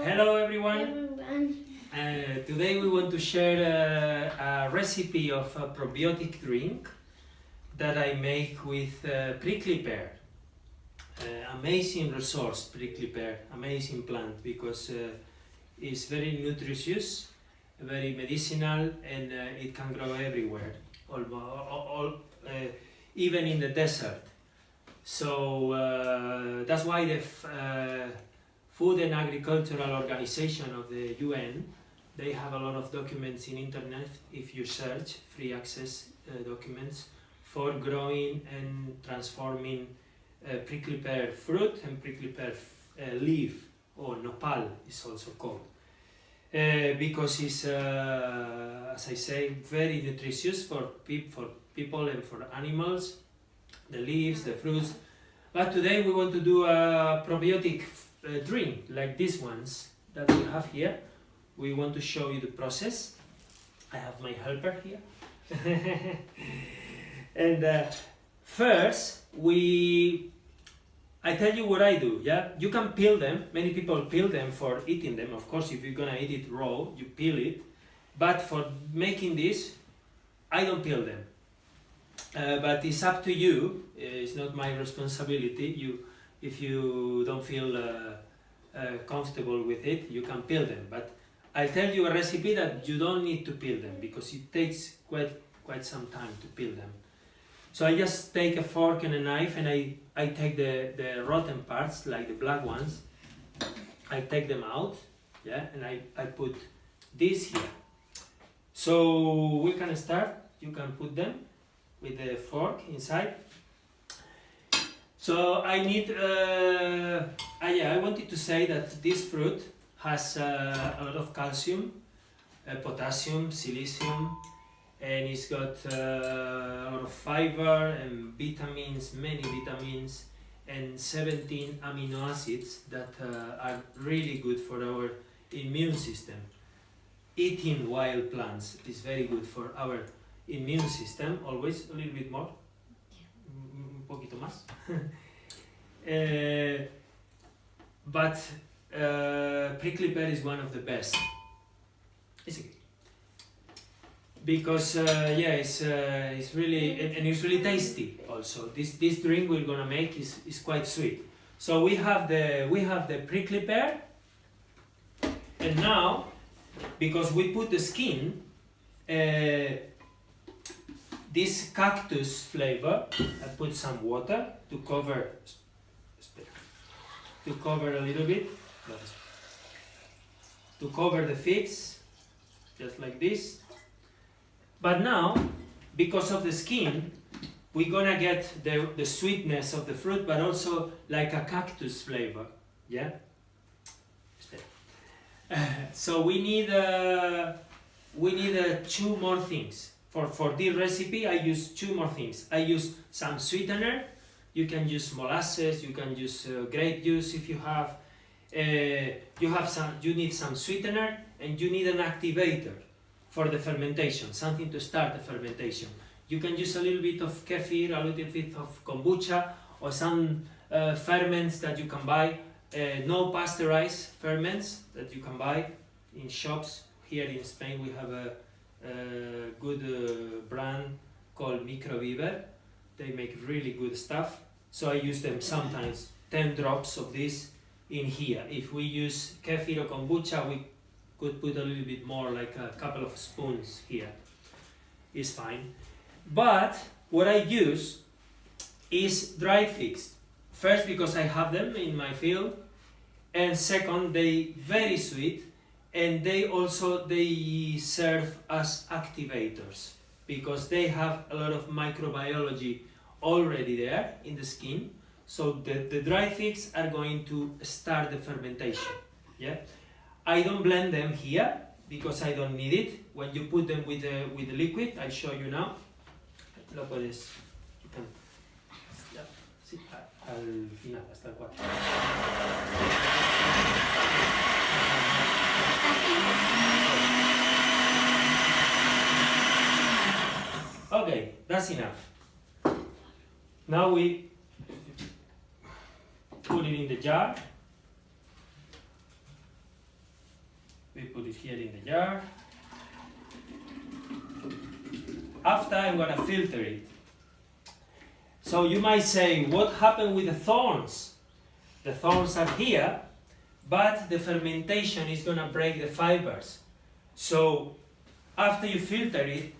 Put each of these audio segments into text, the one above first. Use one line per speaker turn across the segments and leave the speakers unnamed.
Hello everyone. Today we want to share a recipe of a probiotic drink that I make with prickly pear. Amazing resource, prickly pear, amazing plant because it's very nutritious, very medicinal, and it can grow everywhere, even in the desert. So that's why the Food and Agricultural Organization of the UN, they have a lot of documents in internet if you search free access documents for growing and transforming prickly pear fruit and prickly pear leaf, or nopal is also called, because it's as I say, very nutritious for people and for animals, the leaves, the fruits. But today we want to do a probiotic drink like these ones that we have here. We want to show you the process. I have my helper here. And first I tell you what I do. Yeah, you can peel them. Many people peel them for eating them. Of course, if you're gonna eat it raw, you peel it. But for making this, I don't peel them. But it's up to you. It's not my responsibility. If you don't feel comfortable with it, you can peel them. But I'll tell you a recipe that you don't need to peel them because it takes quite some time to peel them. So I just take a fork and a knife and I take the rotten parts, like the black ones. I take them out, yeah, and I put this here. So we can start. You can put them with the fork inside. So I need, I wanted to say that this fruit has a lot of calcium, potassium, silicium, and it's got a lot of fiber and vitamins, many vitamins, and 17 amino acids that are really good for our immune system. Eating wild plants is very good for our immune system, always a little bit more. Un poquito más. But prickly pear is one of the best. It's okay. Because it's really and it's really tasty. Also, this drink we're gonna make is quite sweet. So we have the prickly pear, and now because we put the skin. This cactus flavor, I put some water to cover a little bit, to cover the figs, just like this. But now, because of the skin, we're gonna get the sweetness of the fruit, but also like a cactus flavor, yeah? So we need two more things. For this recipe, I use two more things. I use some sweetener. You can use molasses. You can use grape juice if you have. You need some sweetener, and you need an activator for the fermentation, something to start the fermentation. You can use a little bit of kefir, a little bit of kombucha, or some ferments that you can buy. No pasteurized ferments that you can buy in shops. Here in Spain, we have a good brand called Microviver. They make really good stuff, so I use them sometimes. 10 drops of this in here. If we use kefir or kombucha, we could put a little bit more, like a couple of spoons here. It's fine. But what I use is dried figs. First, because I have them in my field, and second, they very sweet. And they serve as activators because they have a lot of microbiology already there in the skin. So the dried figs are going to start the fermentation. Yeah, I don't blend them here because I don't need it. When you put them with the liquid, I'll show you now. Lo puedes. Sí, al final, hasta el 4. Okay, that's enough. Now we put it in the jar. put it here in the jar. After, I'm gonna filter it. So you might say, what happened with the thorns? The thorns are here, but the fermentation is gonna break the fibers. So after you filter it,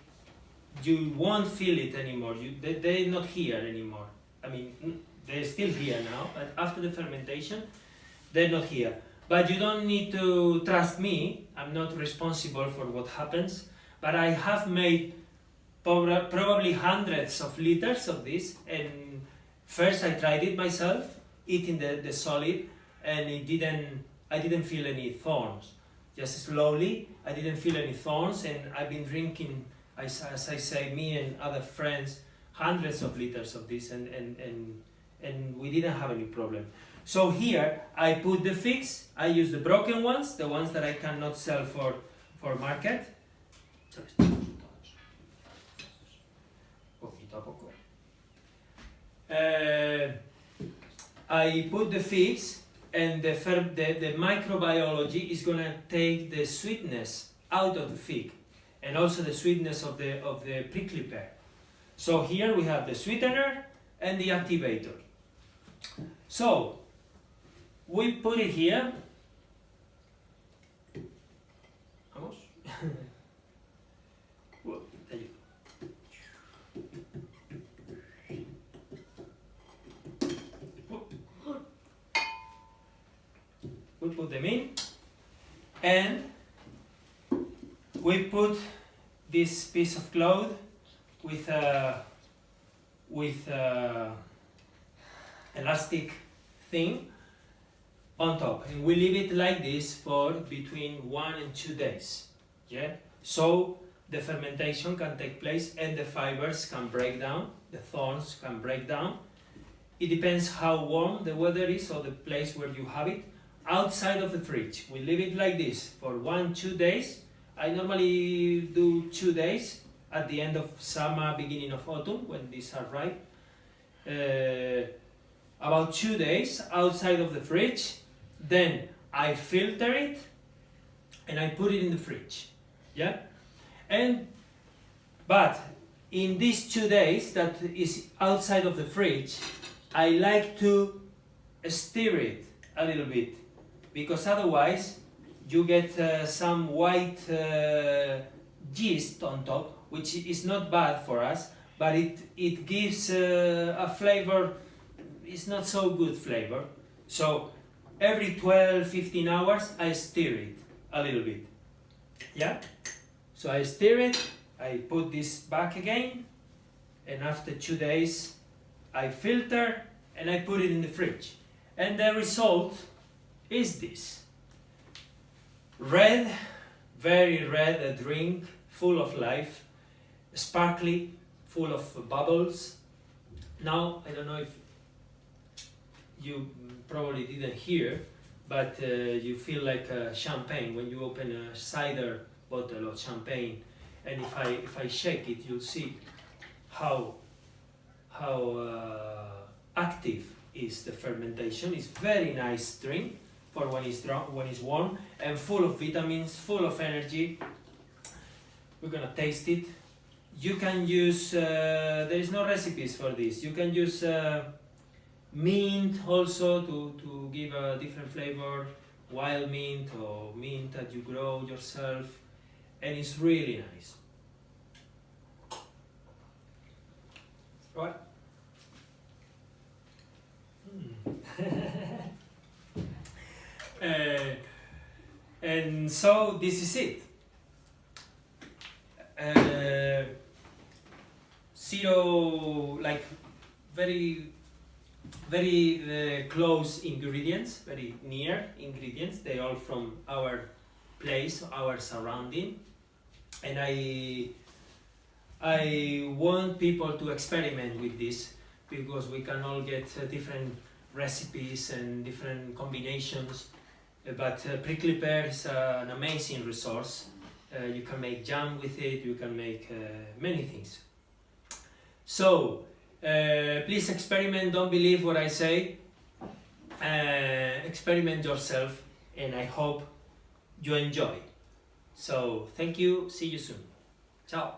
you won't feel it anymore. They're not here anymore. I mean, they're still here now, but after the fermentation, they're not here. But you don't need to trust me. I'm not responsible for what happens, but I have made probably hundreds of liters of this, and first I tried it myself, eating the solid, and I didn't feel any thorns. Just slowly, I didn't feel any thorns, and I've been drinking, as I say, me and other friends, hundreds of liters of this, and we didn't have any problem. So here, I put the figs. I use the broken ones, the ones that I cannot sell for market. I put the figs, and the microbiology is gonna take the sweetness out of the fig, and also the sweetness of the prickly pear. So here we have the sweetener and the activator. So we put it here. Vamos. We put them in, and we put this piece of cloth with elastic thing on top, and we leave it like this for between 1 and 2 days. Yeah, so the fermentation can take place and the fibers can break down, the thorns can break down. It depends how warm the weather is or the place where you have it. Outside of the fridge, we leave it like this for 1-2 days. I normally do 2 days at the end of summer, beginning of autumn, when these are ripe. About 2 days outside of the fridge. Then I filter it and I put it in the fridge. Yeah, but in these 2 days that is outside of the fridge, I like to stir it a little bit, because otherwise you get some white yeast on top, which is not bad for us, but it gives a flavor. It's not so good flavor. So every 12-15 hours I stir it a little bit. Yeah, so I stir it, I put this back again, and after 2 days I filter and I put it in the fridge, and the result is this red, very red drink, full of life, sparkly, full of bubbles. Now I don't know if you probably didn't hear, but you feel like champagne when you open a cider bottle of champagne, and if I shake it, you'll see how active is the fermentation. It's very nice drink for when it's warm, and full of vitamins, full of energy. We're gonna taste it. You can use, there is no recipes for this. You can use mint also to give a different flavor, wild mint or mint that you grow yourself, and it's really nice. Right? And so this is it. Zero, like very close ingredients, very near ingredients. They all from our place, our surrounding, and I want people to experiment with this, because we can all get different recipes and different combinations. But prickly pear is an amazing resource. You can make jam with it. You can make many things. So please experiment. Don't believe what I say. Experiment yourself, and I hope you enjoy. So thank you, see you soon. Ciao.